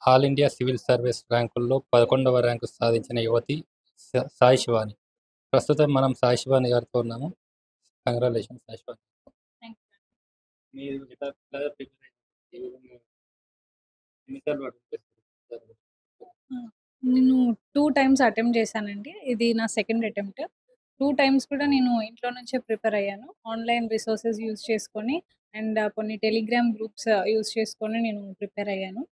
All India civil service ర్యాంకుల్లో 11వ ర్యాంకు సాధించిన యువతి సాయి శివాని. ప్రస్తుతం మనం సాయి శివాని గారితో ఉన్నాము. Congratulations Sai Shivani. Thank you. మీరు ఎలా ప్రిపేర్ ఎన్నిసార్లు నేను 2 టైమ్స్ అటెంప్ట్ చేశానండి. ఇది నా సెకండ్ అటెంప్ట్. 2 టైమ్స్ కూడా నేను ఇంట్లో నుంచే ప్రిపేర్ అయ్యాను. ఆన్‌లైన్ రిసోర్సెస్ యూజ్ చేసుకొని అండ్ కొన్ని టెలిగ్రామ్ గ్రూప్స్ యూజ్ చేసుకొని నేను ప్రిపేర్ అయ్యాను.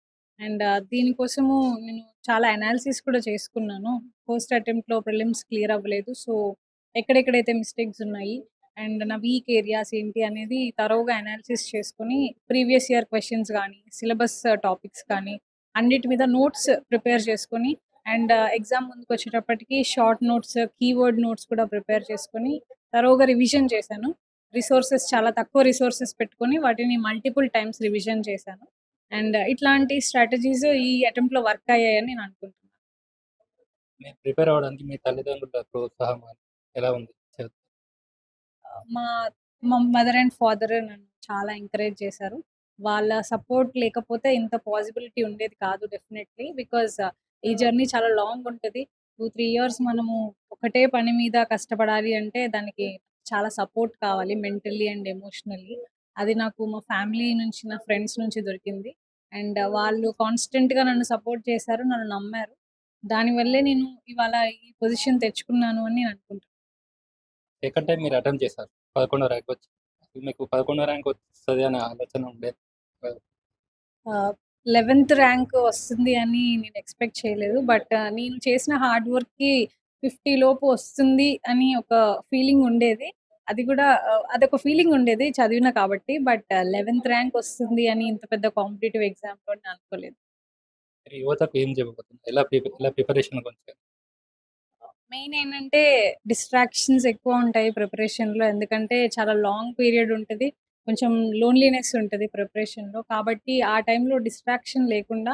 అండ్ దీనికోసము నేను చాలా అనాలిసిస్ కూడా చేసుకున్నాను. ఫస్ట్ అటెంప్ట్‌లో ప్రిలిమ్స్ క్లియర్ అవ్వలేదు. సో, ఎక్కడెక్కడైతే మిస్టేక్స్ ఉన్నాయి అండ్ నా వీక్ ఏరియాస్ ఏంటి అనేది థరోగా అనాలిసిస్ చేసుకొని ప్రీవియస్ ఇయర్ క్వెషన్స్ గానీ, సిలబస్ టాపిక్స్ కానీ అన్నిటి మీద నోట్స్ ప్రిపేర్ చేసుకొని అండ్ ఎగ్జామ్ ముందుకొచ్చేటప్పటికి షార్ట్ నోట్స్, కీవర్డ్ నోట్స్ కూడా ప్రిపేర్ చేసుకొని థరోగా రివిజన్ చేశాను. రిసోర్సెస్ చాలా తక్కువ రిసోర్సెస్ పెట్టుకొని వాటిని మల్టిపుల్ టైమ్స్ రివిజన్ చేశాను. అండ్ ఇట్లాంటి స్ట్రాటజీస్ ఈ అటెంప్ట్‌లో వర్క్ అయ్యాయని నేను అనుకుంటున్నాను. మీరు ప్రిపేర్ అవ్వడానికి మీ తల్లిదండ్రుల ప్రోత్సాహం ఎలా ఉంది? మా మా మదర్ అండ్ ఫాదర్ నన్ను చాలా ఎంకరేజ్ చేశారు. వాళ్ళ సపోర్ట్ లేకపోతే ఇంత పాసిబిలిటీ ఉండేది కాదు డెఫినెట్‌లీ. బికాజ్ ఈ జర్నీ చాలా లాంగ్ ఉంటది. 2, 3 ఇయర్స్ మనము ఒకటే పని మీద కష్టపడాలి అంటే దానికి చాలా సపోర్ట్ కావాలి మెంటల్లీ అండ్ ఎమోషనల్లీ. అది నాకు మా ఫ్యామిలీ నుంచి, నా ఫ్రెండ్స్ నుంచి దొరికింది. అండ్ వాళ్ళు కాన్స్టెంట్‌గా నన్ను సపోర్ట్ చేశారు. నన్ను నమ్మారు. దానివల్లే నేను ఇవాళ ఈ పొజిషన్ తెచ్చుకున్నాను అని నేను అనుకుంటున్నాను. సెకండ్ టైమ్ మీరు అటెంప్ట్ చేశారు. 11వ ర్యాంక్ వచ్చింది. మీకు 11వ ర్యాంక్ వస్తది అనే ఆలోచన ఉండేది. 11థ్ ర్యాంక్ వస్తుంది అని నేను ఎక్స్‌పెక్ట్ చేయలేదు. బట్ నేను చేసిన హార్డ్ వర్క్‌కి 50 లోపు వస్తుంది అని ఒక ఫీలింగ్ ఉండేది. అది కూడా అదొక ఫీలింగ్ ఉండేది చదివిన కాబట్టి. బట్ 11థ్ ర్యాంక్ వస్తుంది అని ఇంత పెద్ద కాంపిటీటివ్ ఎగ్జామ్‌లో నేను అనుకోలేదు. మీరు యువతకు ఏం చెప్పబోతున్నారు? ఎలా ప్రిపరేషన్ కొంచెం మెయిన్ ఏంటంటే డిస్ట్రాక్షన్స్ ఎక్కువ ఉంటాయి ప్రిపరేషన్‌లో. ఎందుకంటే చాలా లాంగ్ పీరియడ్ ఉంటది. కొంచెం లోన్లీనెస్ ఉంటది ప్రిపరేషన్‌లో. కాబట్టి ఆ టైంలో డిస్ట్రాక్షన్ లేకుండా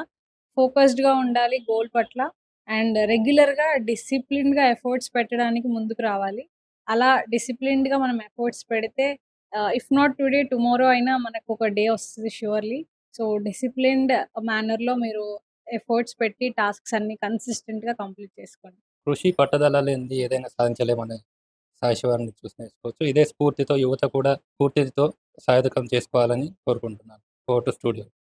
ఫోకస్డ్‌గా ఉండాలి గోల్ పట్ల. అండ్ రెగ్యులర్‌గా డిసిప్లిన్డ్‌గా ఎఫర్ట్స్ పెట్టడానికి ముందుకు రావాలి. అలా డిసిప్లిన్డ్‌గా మనం ఎఫర్ట్స్ పెడితే ఇఫ్ నాట్ టుడే టుమారో అయినా మనకు ఒక డే వస్తది ష్యూర్‌లీ. సో, డిసిప్లిన్డ్ మేనర్‌లో మీరు ఎఫర్ట్స్ పెట్టి టాస్క్స్ అన్నీ కన్సిస్టెంట్‌గా కంప్లీట్ చేసుకోండి. కృషి, పట్టుదల లేనిది ఏదైనా సాధించలేమని సాయి శివాని చూసి నేర్చుకోవచ్చు. ఇదే స్ఫూర్తితో యువత కూడా స్ఫూర్తితో సాధకం చేసుకోవాలని కోరుకుంటున్నాను. Over to studio.